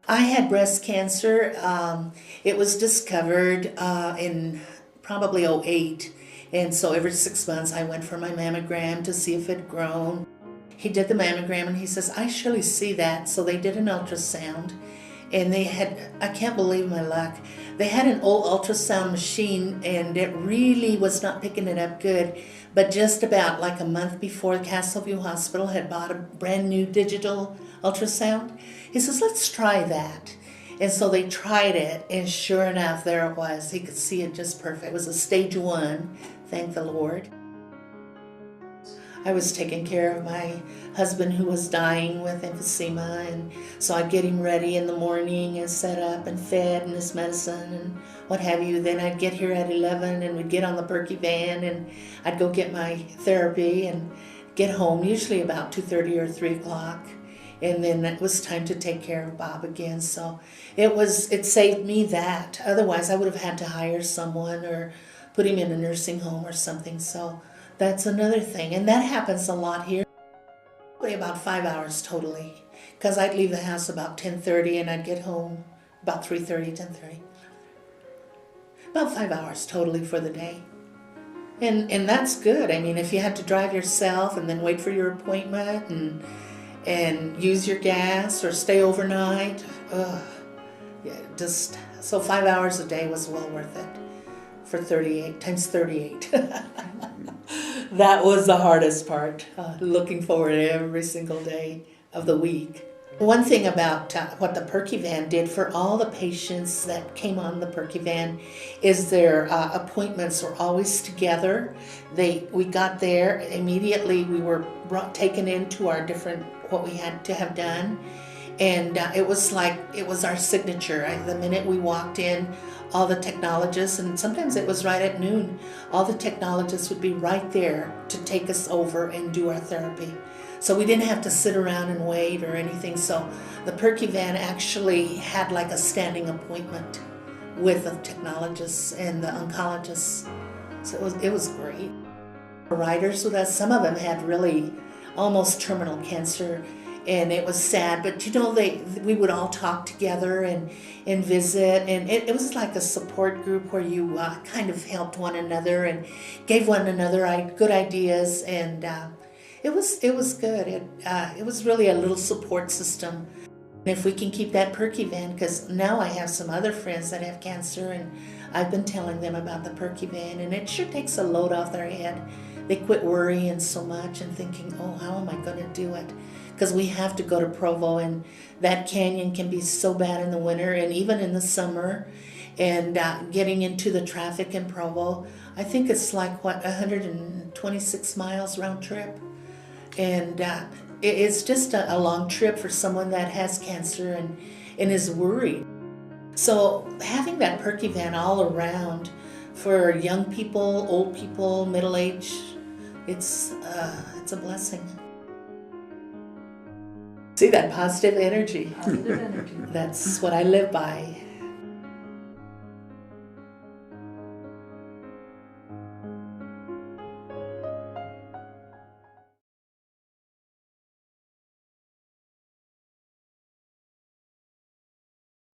I had breast cancer. It was discovered in probably '08. And so every 6 months I went for my mammogram to see if it had grown. He did the mammogram and he says, I surely see that. So they did an ultrasound and they had, I can't believe my luck, they had an old ultrasound machine and it really was not picking it up good. But just about like a month before, Castleview Hospital had bought a brand new digital ultrasound. He says, let's try that. And so they tried it, and sure enough, there it was. He could see it just perfect. It was a stage 1, thank the Lord. I was taking care of my husband who was dying with emphysema, and so I'd get him ready in the morning and set up and fed and his medicine and what have you. Then I'd get here at 11 and we'd get on the PERKIE van and I'd go get my therapy and get home usually about 2:30 or 3 o'clock. And then it was time to take care of Bob again. So it saved me that. Otherwise I would have had to hire someone or put him in a nursing home or something. So that's another thing. And that happens a lot here. Probably about 5 hours totally. Because I'd leave the house about 10:30 and I'd get home about 3:30, 10:30. About 5 hours totally for the day. And that's good. I mean, if you had to drive yourself and then wait for your appointment and use your gas or stay overnight, so 5 hours a day was well worth it for 38 times 38. That was the hardest part, looking forward every single day of the week. One thing about what the PERKIE van did for all the patients that came on the PERKIE van is their appointments were always together. We got there immediately. We were taken into our different, what we had to have done. And it was our signature. The minute we walked in, all the technologists, and sometimes it was right at noon, all the technologists would be right there to take us over and do our therapy. So we didn't have to sit around and wait or anything. So the PERKIE van actually had like a standing appointment with the technologists and the oncologists. So it was great. Riders with us, some of them had really almost terminal cancer, and it was sad. But you know, we would all talk together and visit, and it was like a support group where you kind of helped one another and gave one another good ideas, and it was good. It was really a little support system. And if we can keep that PERKIE van, because now I have some other friends that have cancer, and I've been telling them about the PERKIE van, and it sure takes a load off their head. They quit worrying so much and thinking, oh, how am I going to do it? Because we have to go to Provo, and that canyon can be so bad in the winter and even in the summer. And getting into the traffic in Provo, I think it's like, 126 miles round trip. And it's just a long trip for someone that has cancer and is worried. So having that PERKIE van all around for young people, old people, middle-aged, it's a blessing. See that positive energy? Positive energy. That's what I live by.